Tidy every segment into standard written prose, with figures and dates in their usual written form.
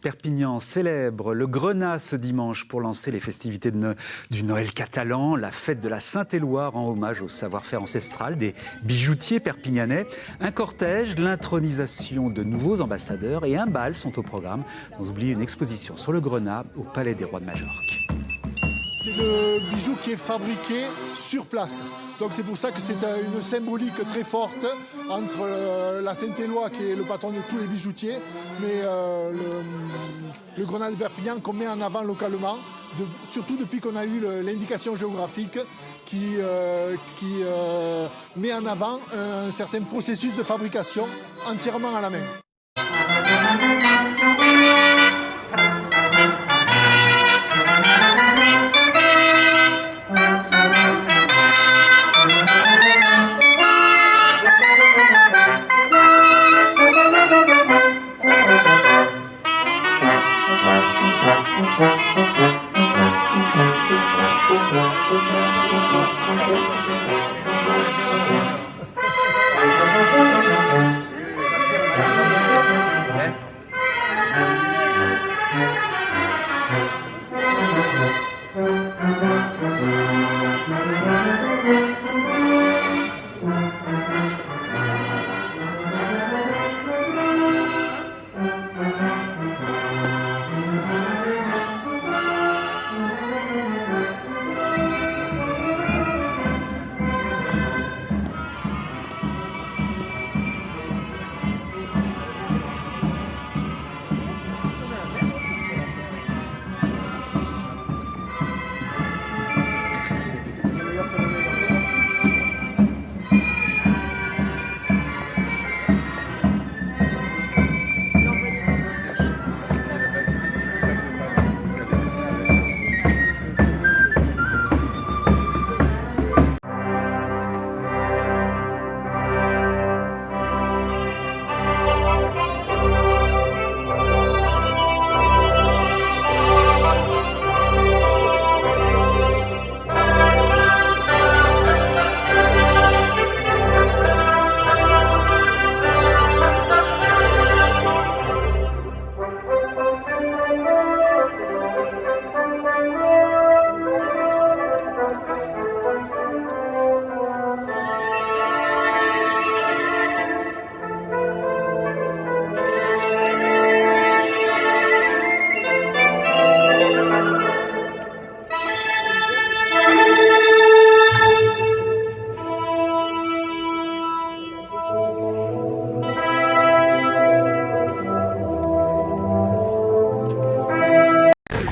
Perpignan célèbre le Grenat ce dimanche pour lancer les festivités du Noël catalan, la fête de la Saint-Éloi rend hommage au savoir-faire ancestral des bijoutiers perpignanais. Un cortège, l'intronisation de nouveaux ambassadeurs et un bal sont au programme, sans oublier une exposition sur le Grenat au Palais des Rois de Majorque. C'est le bijou qui est fabriqué sur place. Donc c'est pour ça que c'est une symbolique très forte entre la Saint-Éloi qui est le patron de tous les bijoutiers, mais le Grenat de Perpignan qu'on met en avant localement, surtout depuis qu'on a eu l'indication géographique qui met en avant un certain processus de fabrication entièrement à la main.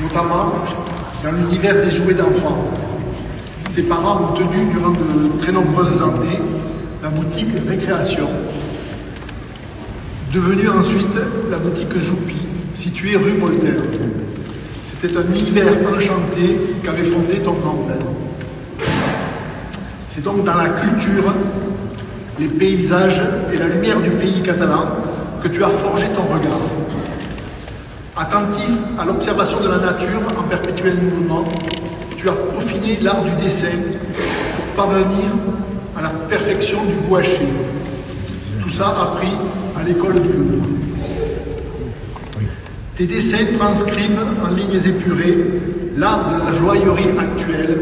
Notamment dans l'univers des jouets d'enfants. Tes parents ont tenu durant de très nombreuses années la boutique Récréation, devenue ensuite la boutique Joupi, située rue Voltaire. C'était un univers enchanté qu'avait fondé ton grand-père. C'est donc dans la culture, les paysages et la lumière du pays catalan que tu as forgé ton regard. Attentif à l'observation de la nature en perpétuel mouvement, tu as peaufiné l'art du dessin pour parvenir à la perfection du gouaché. Tout ça appris à l'école du Louvre. Tes dessins transcrivent en lignes épurées l'art de la joaillerie actuelle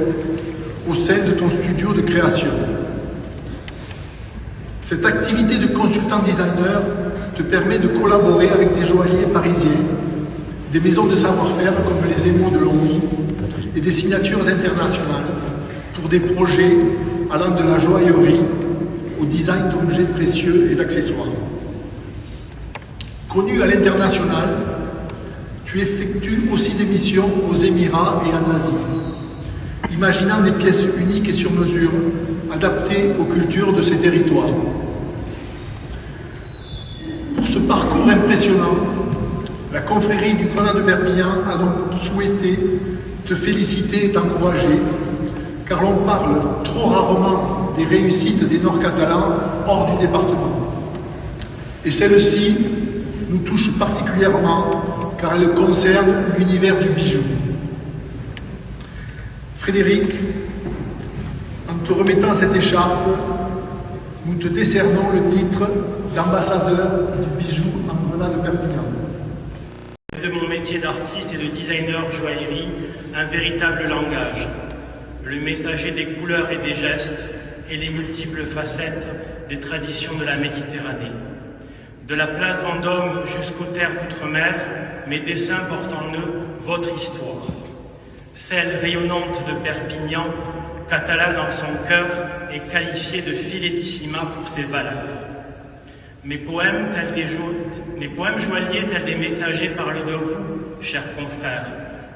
au sein de ton studio de création. Cette activité de consultant designer te permet de collaborer avec des joailliers parisiens, des maisons de savoir-faire comme les Émaux de Longwy et des signatures internationales pour des projets allant de la joaillerie au design d'objets précieux et d'accessoires. Connu à l'international, tu effectues aussi des missions aux Émirats et en Asie, imaginant des pièces uniques et sur mesure, adaptées aux cultures de ces territoires. Pour ce parcours impressionnant, la confrérie du Grenat de Perpignan a donc souhaité te féliciter et t'encourager, car l'on parle trop rarement des réussites des Nord-Catalans hors du département. Et celle-ci nous touche particulièrement, car elle concerne l'univers du bijou. Frédéric, en te remettant cette écharpe, nous te décernons le titre d'ambassadeur du bijou en Grenat de Perpignan. De mon d'artistes et de designers joaillerie un véritable langage, le messager des couleurs et des gestes et les multiples facettes des traditions de la Méditerranée. De la place Vendôme jusqu'aux terres d'outre-mer, mes dessins portent en eux votre histoire. Celle rayonnante de Perpignan, catalane dans son cœur et qualifiée de filetissima pour ses valeurs. Mes poèmes joailliers tels des messagers parlent de vous, chers confrères,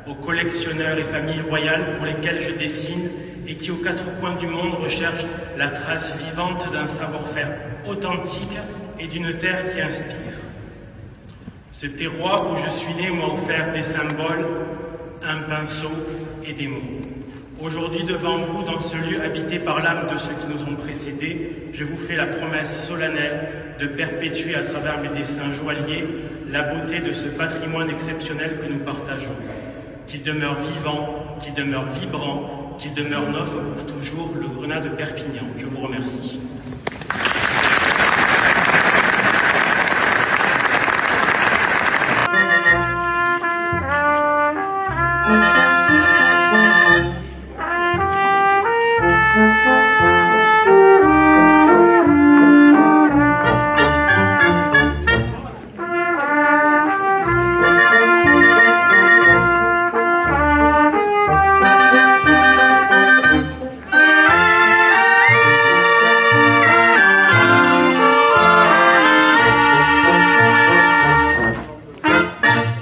aux collectionneurs et familles royales pour lesquels je dessine et qui aux quatre coins du monde recherchent la trace vivante d'un savoir-faire authentique et d'une terre qui inspire. Ce terroir où je suis né m'a offert des symboles, un pinceau et des mots. Aujourd'hui, devant vous, dans ce lieu habité par l'âme de ceux qui nous ont précédés, je vous fais la promesse solennelle de perpétuer à travers mes dessins joailliers la beauté de ce patrimoine exceptionnel que nous partageons. Qu'il demeure vivant, qu'il demeure vibrant, qu'il demeure nôtre pour toujours, le Grenat de Perpignan. Je vous remercie.